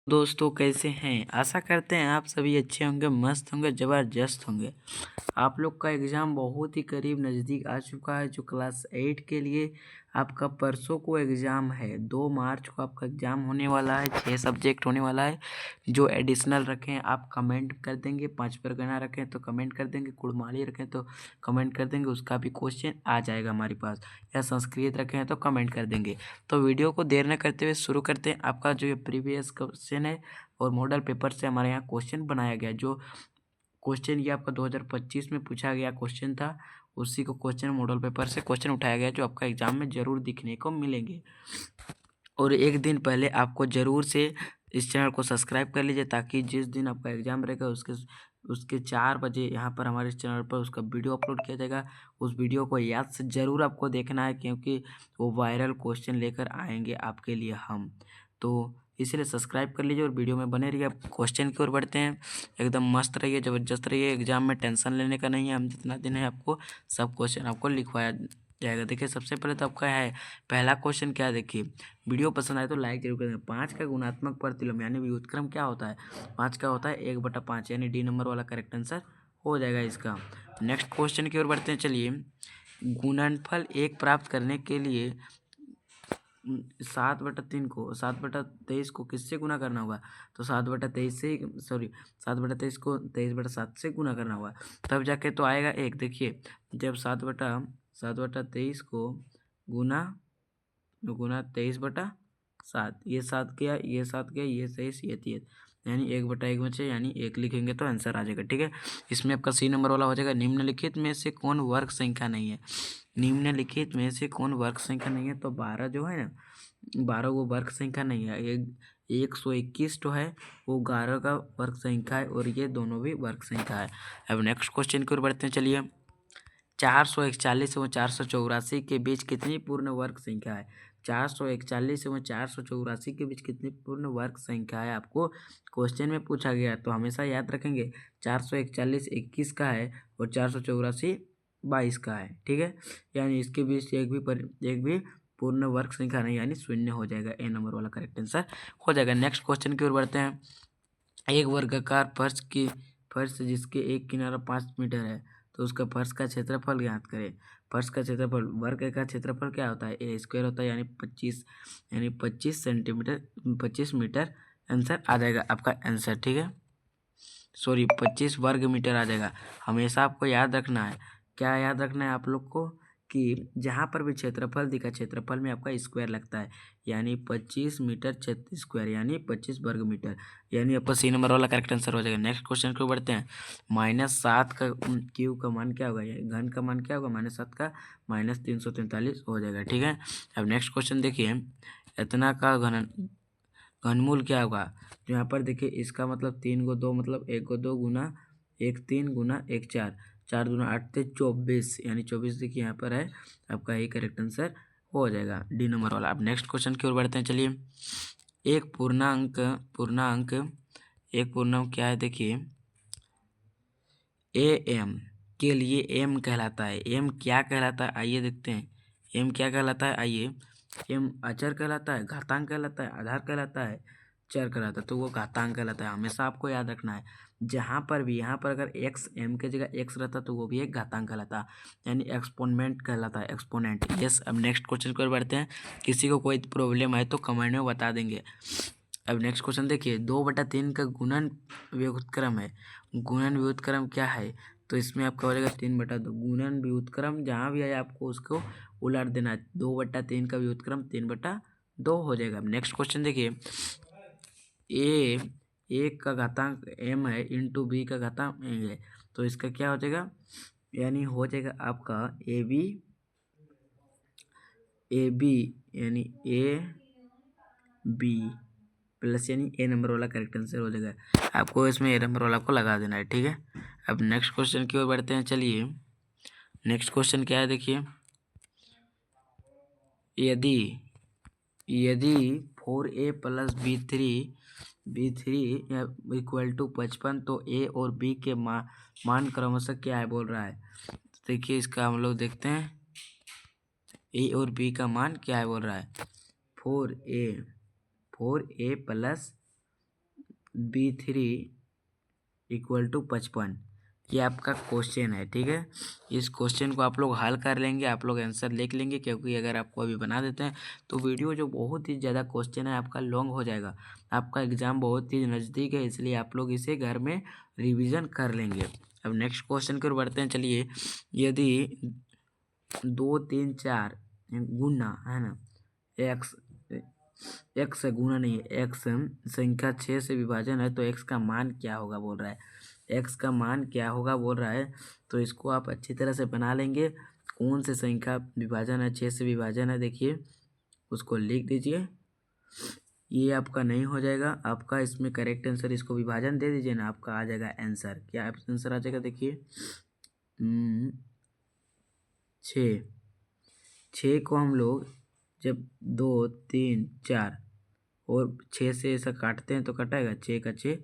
दोस्तों कैसे हैं। आशा करते हैं आप सभी अच्छे होंगे, मस्त होंगे, ज़बरदस्त होंगे। आप लोग का एग्ज़ाम बहुत ही करीब नज़दीक आ चुका है। जो क्लास 8 के लिए आपका परसों को एग्ज़ाम है, 2 मार्च को आपका एग्ज़ाम होने वाला है। 6 सब्जेक्ट होने वाला है। जो एडिशनल रखें आप कमेंट कर देंगे, 5 परगना रखें तो कमेंट कर देंगे, कुड़माली रखें तो कमेंट कर देंगे, उसका भी क्वेश्चन आ जाएगा हमारे पास। या संस्कृत रखे हैं तो कमेंट कर देंगे। तो वीडियो को देर न करते हुए शुरू करते हैं। आपका जो ये प्रीवियस क्वेश्चन है और मॉडल पेपर से हमारे यहाँ क्वेश्चन बनाया गया। जो क्वेश्चन ये आपका 2025 में पूछा गया क्वेश्चन था, उसी को क्वेश्चन मॉडल पेपर से क्वेश्चन उठाया गया, जो आपका एग्जाम में ज़रूर दिखने को मिलेंगे। और एक दिन पहले आपको ज़रूर से इस चैनल को सब्सक्राइब कर लीजिए, ताकि जिस दिन आपका एग्ज़ाम रहेगा उसके 4 बजे यहाँ पर हमारे इस चैनल पर उसका वीडियो अपलोड किया जाएगा। उस वीडियो को याद से ज़रूर आपको देखना है, क्योंकि वो वायरल क्वेश्चन लेकर आएंगे आपके लिए हम। तो इसलिए सब्सक्राइब कर लीजिए और वीडियो में बने रहिए। अब क्वेश्चन की ओर बढ़ते हैं। एकदम मस्त रहिए, ज़बरदस्त रहिए। एग्जाम में टेंशन लेने का नहीं है। हम जितना दिन है आपको सब क्वेश्चन आपको लिखवाया जाएगा। देखिए सबसे पहले तो आपका है पहला क्वेश्चन क्या है। देखिए वीडियो पसंद आए तो लाइक जरूर करें। 5 का गुणात्मक प्रतिलोम यानी व्युत्क्रम क्या होता है। 5 का होता है 1/5, यानी डी नंबर वाला करेक्ट आंसर हो जाएगा इसका। नेक्स्ट क्वेश्चन की ओर बढ़ते हैं। चलिए, गुणनफल 1 प्राप्त करने के लिए 7/23 को किससे गुना करना होगा। तो 7/23 से, सॉरी 7/23 को 23/7 से गुना करना होगा, तब जाके तो आएगा 1। देखिए जब 7/23 को गुना 23/7, ये 7 गया, ये 7 गया, ये 23, ये 3, यानी 1/1 बचे, यानी 1 लिखेंगे तो आंसर आ जाएगा। ठीक है, इसमें आपका सी नंबर वाला हो जाएगा। निम्नलिखित में से कौन वर्ग संख्या नहीं है। निम्नलिखित में से कौन वर्ग संख्या नहीं है। तो 12 जो है ना, 12 वो वर्ग संख्या नहीं है। 121 जो है वो 11 का वर्ग संख्या है, और ये दोनों भी वर्ग संख्या है। अब नेक्स्ट क्वेश्चन की ओर बढ़ते हैं। चलिए, 441 एवं 484 के बीच कितनी पूर्ण वर्ग संख्या है। 441 एवं 484 के बीच कितनी पूर्ण वर्ग संख्या है, आपको क्वेश्चन में पूछा गया। तो हमेशा याद रखेंगे 441 21 का है और 484 22 का है। ठीक है, यानी इसके बीच एक भी पूर्ण वर्ग संख्या नहीं, यानी शून्य हो जाएगा। ए नंबर वाला करेक्ट आंसर हो जाएगा। नेक्स्ट क्वेश्चन की ओर बढ़ते हैं। एक वर्गाकार फर्श जिसके एक किनारा 5 मीटर है, तो उसका फर्श का क्षेत्रफल ज्ञात करें। फर्श का क्षेत्रफल, वर्ग का क्षेत्रफल क्या होता है, ए स्क्वायर होता है, यानी 25 सेंटीमीटर, 25 मीटर आंसर आ जाएगा आपका आंसर। ठीक है, सॉरी 25 वर्ग मीटर आ जाएगा। हमेशा आपको याद रखना है, क्या याद रखना है आप लोग को, कि जहाँ पर भी क्षेत्रफल दिखा, क्षेत्रफल में आपका स्क्वायर लगता है, यानी 25 मीटर क्षेत्र स्क्वायर, यानी 25 वर्ग मीटर, यानी आपका सी नंबर वाला करेक्ट आंसर हो जाएगा। नेक्स्ट क्वेश्चन को बढ़ते हैं। -7 का क्यूब का मान क्या होगा, घन का मान क्या होगा, -7 का -343 हो जाएगा। ठीक है, अब नेक्स्ट क्वेश्चन देखिए, इतना का घनमूल क्या होगा। तो यहाँ पर देखिए इसका मतलब 3 को 2, मतलब 1 को 2 गुना 1 3 गुना 1 4, 4 दूना 8 थे 24, यानी 24 देखिए यहाँ पर है आपका, यही करेक्ट आंसर हो जाएगा, डी नंबर वाला। अब नेक्स्ट क्वेश्चन की ओर बढ़ते हैं। चलिए, एक पूर्णांक क्या है। देखिए ए एम के लिए एम कहलाता है। एम क्या कहलाता है, आइए देखते हैं। एम क्या कहलाता है, आइए। एम अचर कहलाता है, घातांक कहलाता है, आधार कहलाता है, चर कहलाता है। तो वो घातांक कहलाता है। हमेशा आपको याद रखना है, जहाँ पर भी, यहाँ पर अगर एक्स एम के जगह एक्स रहता तो वो भी एक घातांक कहलाता है, यानी एक्सपोनेंट कहलाता है, एक्सपोनेंट। यस, अब नेक्स्ट क्वेश्चन की ओर बढ़ते हैं। किसी को कोई प्रॉब्लम है तो कमेंट में बता देंगे। अब नेक्स्ट क्वेश्चन देखिए, 2/3 का गुणन व्युत्क्रम है। गुणन व्युत्क्रम क्या है, तो इसमें आपका हो जाएगा 3/2। गुणन व्युत्क्रम जहाँ भी आए आपको उसको उलट देना है। 2/3 का व्युत्क्रम 3/2 हो जाएगा। नेक्स्ट क्वेश्चन देखिए, ए एक का घातांक एम है इंटू बी का घातांक एम है, तो इसका क्या हो जाएगा, यानी हो जाएगा आपका ए बी, यानी ए बी प्लस, यानी ए नंबर वाला करेक्ट आंसर हो जाएगा। आपको इसमें ए नंबर वाला को लगा देना है। ठीक है, अब नेक्स्ट क्वेश्चन की ओर बढ़ते हैं। चलिए, नेक्स्ट क्वेश्चन क्या है। देखिए, यदि यदि 4a + b3 इक्वल टू 55, तो ए और बी के मान क्रमशः क्या है बोल रहा है। देखिए इसका हम लोग देखते हैं, ए और बी का मान क्या है बोल रहा है। 4a + B3 equal to 55। ये आपका क्वेश्चन है, ठीक है। इस क्वेश्चन को आप लोग हल कर लेंगे, आप लोग आंसर लिख लेंगे, क्योंकि अगर आपको अभी बना देते हैं तो वीडियो जो बहुत ही ज़्यादा क्वेश्चन है आपका लॉन्ग हो जाएगा। आपका एग्ज़ाम बहुत ही नज़दीक है, इसलिए आप लोग इसे घर में रिवीजन कर लेंगे। अब नेक्स्ट क्वेश्चन की ओर बढ़ते हैं। चलिए, यदि 2 3 4 गुना है ना, एक्स से गुना नहीं है, एक्स संख्या 6 से विभाजन है, तो एक्स का मान क्या होगा बोल रहा है। एक्स का मान क्या होगा बोल रहा है, तो इसको आप अच्छी तरह से बना लेंगे। कौन से संख्या विभाजन है, 6 से विभाजन है, देखिए उसको लिख दीजिए। ये आपका नहीं हो जाएगा, आपका इसमें करेक्ट आंसर, इसको विभाजन दे दीजिए ना, आपका आ जाएगा आंसर। क्या आंसर आ जाएगा, देखिए 6। 6 को हम लोग जब 2 3 4 और 6 से ऐसा काटते हैं तो कटाएगा 6 का 6।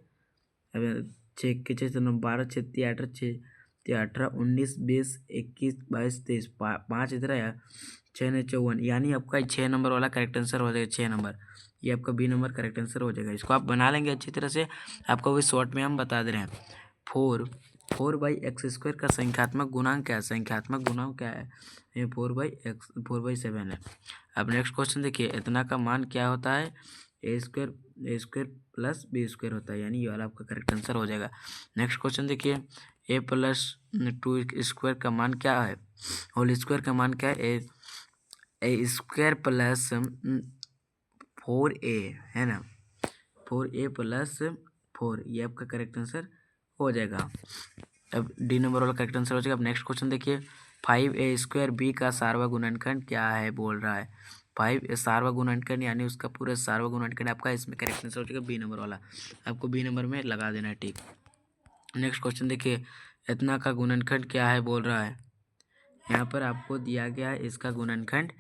अब 6 के 6 तो 12 6 3 18 6 3 18 19 20 21 22 23 5 इधर आया, 6 ने 54, यानी आपका 6 नंबर वाला करेक्ट आंसर हो जाएगा। 6 नंबर ये आपका बी नंबर करेक्ट आंसर हो जाएगा। इसको आप बना लेंगे अच्छी तरह से, आपको भी शॉर्ट में हम बता दे रहे हैं। 4/x² का संख्यात्मक गुणांक क्या है। संख्यात्मक गुणांक क्या है, ये 4/7 है। अब नेक्स्ट क्वेश्चन देखिए, इतना का मान क्या होता है, a² प्लस b² होता है, यानी ये वाला आपका करेक्ट आंसर हो जाएगा। नेक्स्ट क्वेश्चन देखिए, a+2² का मान क्या है, होल स्क्वायर का मान क्या है, a² प्लस 4a है ना, 4a प्लस 4, ये आपका करेक्ट आंसर हो जाएगा। अब डी नंबर वाला करेक्ट आंसर हो जाएगा। अब नेक्स्ट क्वेश्चन देखिए, 5a² b का सार्वभौम गुणनखंड क्या है बोल रहा है। 5 सार्वभौम गुणनखंड यानी उसका पूरा सार्वभौम गुणनखंड आपका, इसमें करेक्ट आंसर हो जाएगा बी नंबर वाला, आपको बी नंबर में लगा देना है, ठीक। नेक्स्ट क्वेश्चन देखिए, इतना का गुणनखंड क्या है बोल रहा है। यहाँ पर आपको दिया गया है, इसका गुणनखंड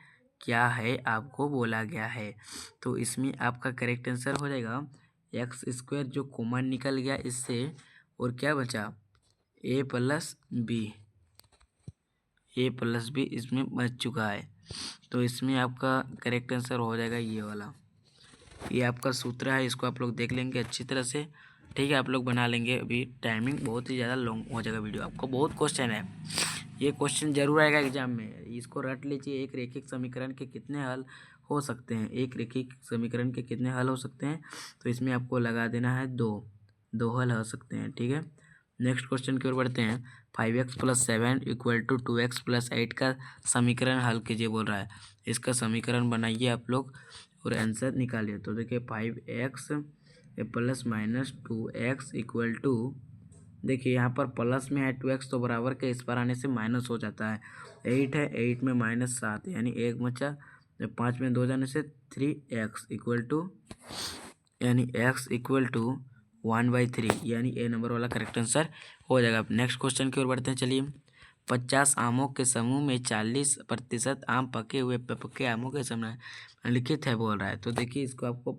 क्या है आपको बोला गया है, तो इसमें आपका करेक्ट आंसर हो जाएगा x² जो कॉमन निकल गया इससे, और क्या बचा a+b इसमें बच चुका है, तो इसमें आपका करेक्ट आंसर हो जाएगा ये वाला। ये आपका सूत्र है, इसको आप लोग देख लेंगे अच्छी तरह से, ठीक है। आप लोग बना लेंगे, अभी टाइमिंग बहुत ही ज़्यादा लॉन्ग हो जाएगा वीडियो, आपको बहुत क्वेश्चन है, ये क्वेश्चन जरूर आएगा एग्जाम में, इसको रट लीजिए। एक रेखिक समीकरण के कितने हल हो सकते हैं, एक रेखिक समीकरण के कितने हल हो सकते हैं, तो इसमें आपको लगा देना है 2 हल हो सकते हैं, ठीक है। नेक्स्ट क्वेश्चन की ओर बढ़ते हैं। 5x + 7 = 2x + 8 का समीकरण हल कीजिए बोल रहा है। इसका समीकरण बनाइए आप लोग और आंसर निकालिए। तो देखिए 5x + -2x = देखिए यहाँ पर प्लस में है 2x तो बराबर के इस पर आने से माइनस हो जाता है। 8 है, 8 में -7 यानी 1 बचा, 5 में 2 जाने से 3x यानी x = 1/3, यानी ए नंबर वाला करेक्ट आंसर हो जाएगा। नेक्स्ट क्वेश्चन की ओर बढ़ते हैं। चलिए, 50 आमों के समूह में 40% आम पके आमों के समय लिखित है बोल रहा है। तो देखिए इसको आपको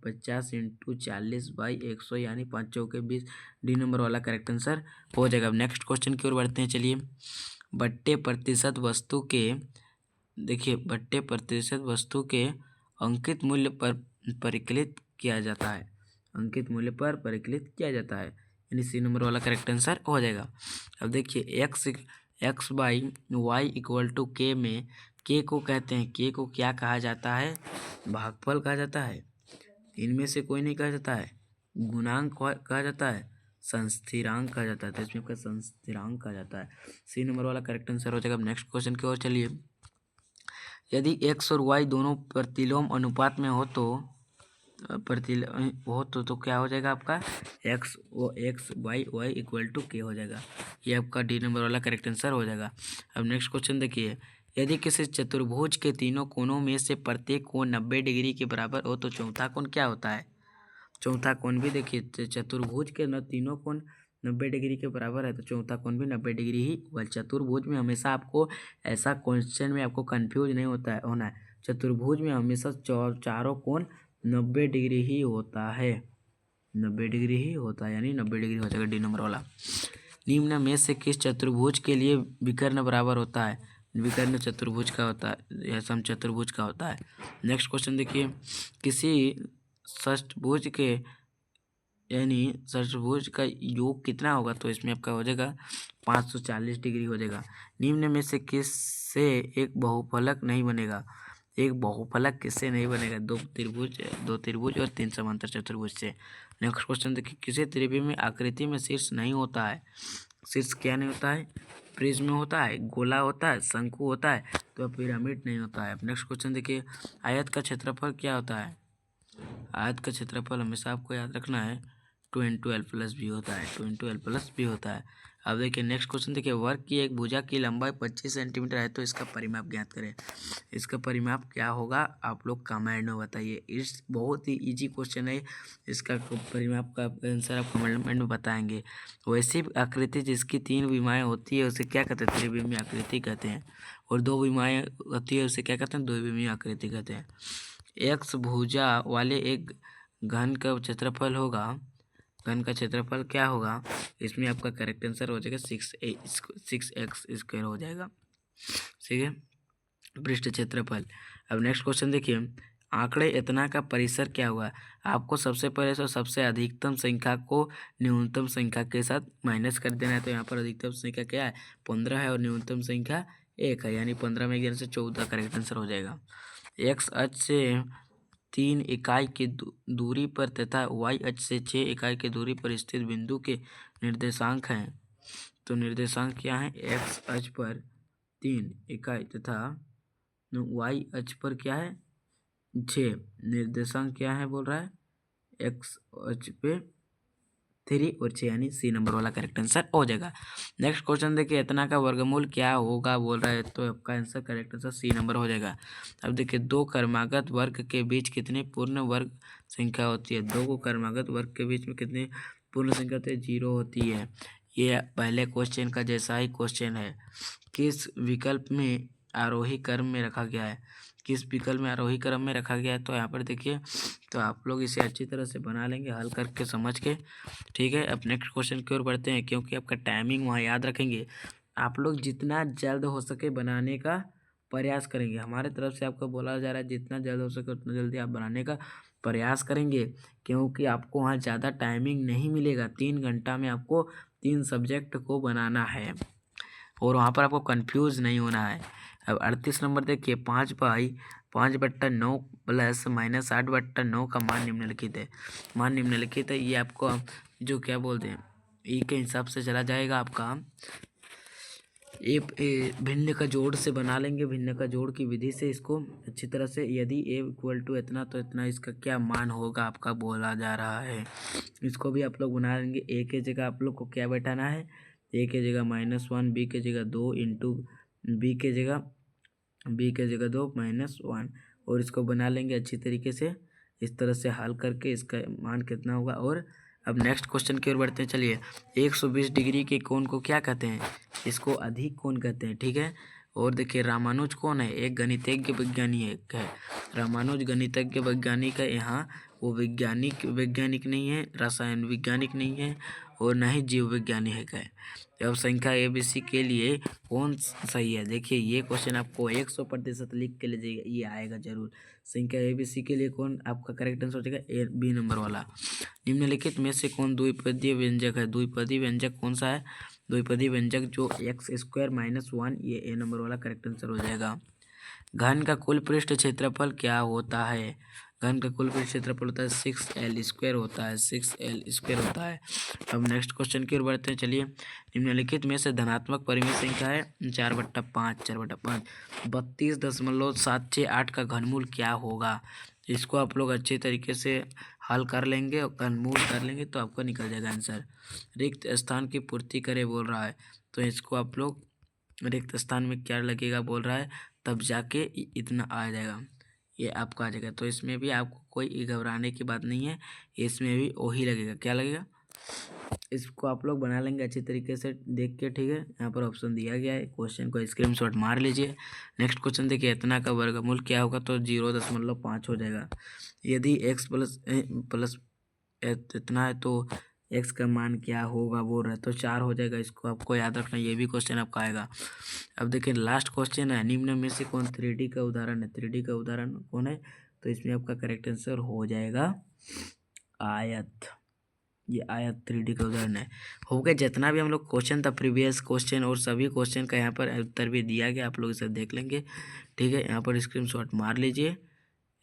50 × 40/100 यानी 5 चौके 20, डी नंबर वाला करेक्ट आंसर हो जाएगा। अब नेक्स्ट क्वेश्चन की ओर बढ़ते हैं। चलिए, बट्टे प्रतिशत वस्तु के देखिए बट्टे प्रतिशत वस्तु के अंकित मूल्य पर परिकलित किया जाता है, अंकित मूल्य पर परिकलित किया जाता है, यानी सी नंबर वाला करेक्ट आंसर हो जाएगा। अब देखिए x/y = k में k को कहते हैं, k को क्या कहा जाता है, भागफल कहा जाता है, इनमें से कोई नहीं कहा जाता है, गुणांक कहा जाता है, संस्थिरांक कहा जाता है, तो इसमें आपका संस्थिरांक कहा जाता है, सी नंबर वाला करेक्ट आंसर हो जाएगा। अब नेक्स्ट क्वेश्चन की ओर चलिए, यदि x और y दोनों प्रतिलोम अनुपात में हो तो क्या हो जाएगा आपका x y = k हो जाएगा, ये आपका डी नंबर वाला करेक्ट आंसर हो जाएगा। अब नेक्स्ट क्वेश्चन देखिए, यदि किसी चतुर्भुज के तीनों कोनों में से प्रत्येक कोण 90 डिग्री के बराबर हो तो चौथा कोण क्या होता है। चौथा कोण भी देखिए, चतुर्भुज के न तीनों कोण 90 डिग्री के बराबर है, तो चौथा कोण भी 90 डिग्री ही होगा। चतुर्भुज में हमेशा आपको ऐसा क्वेश्चन में आपको कंफ्यूज नहीं होना है, चतुर्भुज में हमेशा चारों कोण 90 डिग्री ही होता है, 90 डिग्री ही होता है, यानी 90 डिग्री हो जाएगा डी नंबर वाला। निम्न में से किस चतुर्भुज के लिए विकर्ण बराबर होता है, विकर्ण चतुर्भुज का होता है या समचतुर्भुज का होता है। नेक्स्ट क्वेश्चन देखिए, किसी षष्ठभुज के यानी षट्भुज का योग कितना होगा, तो इसमें आपका हो जाएगा 540 डिग्री हो जाएगा। निम्न में से किससे एक बहुफलक नहीं बनेगा? एक बहुफलक किससे नहीं बनेगा? दो त्रिभुज और 3 समांतर चतुर्भुज से। नेक्स्ट क्वेश्चन देखिए, किसी त्रिविमीय आकृति में शीर्ष नहीं होता है? शीर्ष क्या नहीं होता है? प्रिज्म होता है, गोला होता है, शंकु होता है, तो पिरामिड नहीं होता है। नेक्स्ट क्वेश्चन देखिए, आयत का क्षेत्रफल क्या होता है? आयत का क्षेत्रफल हमेशा आपको याद रखना है 2 × L+B होता है, 2 × L+B होता है। अब देखिए नेक्स्ट क्वेश्चन देखिए, वर्ग की एक भुजा की लंबाई 25 सेंटीमीटर है, तो इसका परिमाप ज्ञात करें। इसका परिमाप क्या होगा, आप लोग कमेंट में बताइए। इस बहुत ही इजी क्वेश्चन है, इसका परिमाप का आंसर आप कमेंट में बताएंगे। वैसी आकृति जिसकी 3 विमाएँ होती है उसे क्या कहते हैं? त्रिविमीय आकृति कहते हैं। और 2 विमाएँ होती है उसे क्या कहते हैं? द्विविमीय आकृति कहते हैं। एक्स भुजा वाले एक घन का क्षेत्रफल होगा, घन का क्षेत्रफल क्या होगा? इसमें आपका करेक्ट आंसर हो जाएगा 6x² हो जाएगा, ठीक है, पृष्ठ क्षेत्रफल। अब नेक्स्ट क्वेश्चन देखिए, आंकड़े इतना का परिसर क्या हुआ? आपको सबसे पहले तो सबसे अधिकतम संख्या को न्यूनतम संख्या के साथ माइनस कर देना है। तो यहाँ पर अधिकतम संख्या क्या है? 15 है और न्यूनतम संख्या 1 है, यानी 15 में 1 से 14 करेक्ट आंसर हो जाएगा। एक्स अक्ष से 3 इकाई की दूरी पर तथा वाई अक्ष से 6 इकाई की दूरी पर स्थित बिंदु के निर्देशांक हैं। तो निर्देशांक क्या है? एक्स अक्ष पर 3 इकाई तथा वाई अक्ष पर क्या है? 6। निर्देशांक क्या है बोल रहा है? एक्स अक्ष पे 3 और 6, यानी सी नंबर वाला करेक्ट आंसर हो जाएगा। नेक्स्ट क्वेश्चन देखिए, इतना का वर्गमूल क्या होगा बोल रहा है, तो आपका answer correct answer C number हो जाएगा। अब देखिए, 2 क्रमागत वर्ग के बीच कितनी पूर्ण वर्ग संख्या होती है? 2 को क्रमागत वर्ग के बीच में कितनी पूर्ण संख्या होती है? 0 होती है। ये पहले क्वेश्चन का जैसा ही क्वेश्चन है। किस विकल्प में आरोही क्रम में रखा गया है? किस विकल्प में आरोही क्रम में रखा गया है? तो यहाँ पर देखिए, तो आप लोग इसे अच्छी तरह से बना लेंगे हल करके समझ के, ठीक है। अब नेक्स्ट क्वेश्चन की ओर बढ़ते हैं, क्योंकि आपका टाइमिंग वहाँ याद रखेंगे। आप लोग जितना जल्द हो सके बनाने का प्रयास करेंगे। हमारे तरफ से आपको बोला जा रहा है जितना जल्द हो सके उतना जल्दी आप बनाने का प्रयास करेंगे, क्योंकि आपको वहाँ ज़्यादा टाइमिंग नहीं मिलेगा। 3 घंटा में आपको 3 सब्जेक्ट को बनाना है और वहाँ पर आपको कंफ्यूज नहीं होना है। अब 38 नंबर देखिए, 5/9 प्लस -8/9 का मान निम्नलिखित है। मान निम्नलिखित है, ये आपको जो क्या बोलते हैं, ई के हिसाब से चला जाएगा आपका। भिन्न का जोड़ से बना लेंगे, भिन्न का जोड़ की विधि से इसको अच्छी तरह से। यदि a = इतना तो इतना इसका क्या मान होगा आपका बोला जा रहा है, इसको भी आप लोग बना लेंगे। a के जगह आप लोग को क्या बैठाना है? a के जगह -1, b के जगह 2 इंटू b के जगह 2 -1, और इसको बना लेंगे अच्छी तरीके से। इस तरह से हल करके इसका मान कितना होगा। और अब नेक्स्ट क्वेश्चन की ओर बढ़ते हैं। चलिए, 120 डिग्री के कोण को क्या कहते हैं? इसको अधिक कोण कहते हैं, ठीक है। और देखिए, रामानुज कौन है? एक गणितज्ञ वैज्ञानिक है। रामानुज गणितज्ञ वैज्ञानिक है। यहाँ वो वैज्ञानिक नहीं है, रसायन वैज्ञानिक नहीं है, और न ही जीव वैज्ञानिक है। अब संख्या ABC के लिए कौन सही है? देखिए, ये क्वेश्चन आपको 100% लिख के ले जाइए, ये आएगा जरूर। संख्या ABC के लिए कौन आपका करेक्ट आंसर हो जाएगा? B नंबर वाला। निम्नलिखित में से कौन द्विपदीय व्यंजक है? द्विपदीय व्यंजक कौन सा है? द्विपदीय व्यंजक जो x² - 1, ये A नंबर वाला करेक्ट आंसर हो जाएगा। घन का कुल पृष्ठ क्षेत्रफल क्या होता है? घन का कुल पृष्ठ क्षेत्रफल होता है 6L² होता है, 6L² होता है। अब नेक्स्ट क्वेश्चन की ओर बढ़ते हैं। चलिए, निम्नलिखित में से धनात्मक परिमेय संख्या है 4/5, 4/5, 32.768 का घनमूल क्या होगा? इसको आप लोग अच्छे तरीके से हल कर लेंगे और घनमूल कर लेंगे तो आपका निकल जाएगा आंसर। रिक्त स्थान की पूर्ति करे बोल रहा है, तो इसको आप लोग रिक्त स्थान में क्या लगेगा बोल रहा है, तब जाके इतना आ जाएगा, ये आपका आ जाएगा। तो इसमें भी आपको कोई घबराने की बात नहीं है, इसमें भी वही लगेगा। क्या लगेगा? इसको आप लोग बना लेंगे अच्छी तरीके से देख के, ठीक है। यहाँ पर ऑप्शन दिया गया है, क्वेश्चन को स्क्रीनशॉट मार लीजिए। नेक्स्ट क्वेश्चन देखिए, इतना का वर्गमूल क्या होगा? तो 0.5 हो जाएगा। यदि x प्लस इतना है तो x का मान क्या होगा बोल रहा है, तो 4 हो जाएगा। इसको आपको याद रखना, ये भी क्वेश्चन आपका आएगा। अब देखिए, लास्ट क्वेश्चन है, निम्न में से कौन 3D का उदाहरण है? 3D का उदाहरण कौन है? तो इसमें आपका करेक्ट आंसर हो जाएगा आयत। ये आया 3D का उदाहरण है। हो गया, जितना भी हम लोग क्वेश्चन था प्रीवियस क्वेश्चन और सभी क्वेश्चन का यहाँ पर उत्तर भी दिया गया, आप लोग इसे देख लेंगे। ठीक है, यहाँ पर स्क्रीनशॉट मार लीजिए,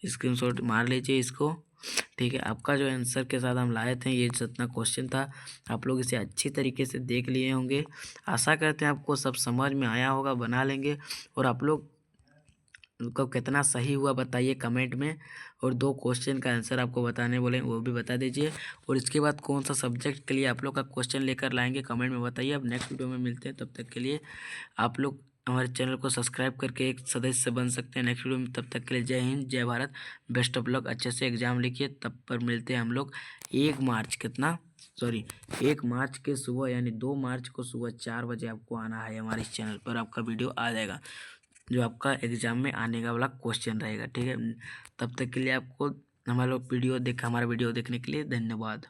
स्क्रीनशॉट मार लीजिए इसको। ठीक है, आपका जो आंसर के साथ हम लाए थे, ये जितना क्वेश्चन था आप लोग इसे अच्छी तरीके से देख लिए होंगे। आशा करते हैं आपको सब समझ में आया होगा, बना लेंगे। और आप लोग को कितना सही हुआ बताइए कमेंट में, और 2 क्वेश्चन का आंसर आपको बताने बोले वो भी बता दीजिए। और इसके बाद कौन सा सब्जेक्ट के लिए आप लोग का क्वेश्चन लेकर लाएंगे कमेंट में बताइए। अब नेक्स्ट वीडियो में मिलते हैं, तब तक के लिए आप लोग हमारे चैनल को सब्सक्राइब करके एक सदस्य बन सकते हैं नेक्स्ट वीडियो में। तब तक के लिए जय हिंद, जय भारत, बेस्ट ऑफ लक, अच्छे से एग्जाम लिखिए। तब पर मिलते हैं हम लोग 1 मार्च के सुबह, यानी 2 मार्च को सुबह 4 बजे आपको आना है हमारे इस चैनल पर। आपका वीडियो आ जाएगा जो आपका एग्जाम में आने का वाला क्वेश्चन रहेगा। ठीक है, तब तक के लिए आपको हमारा वीडियो देखने के लिए धन्यवाद।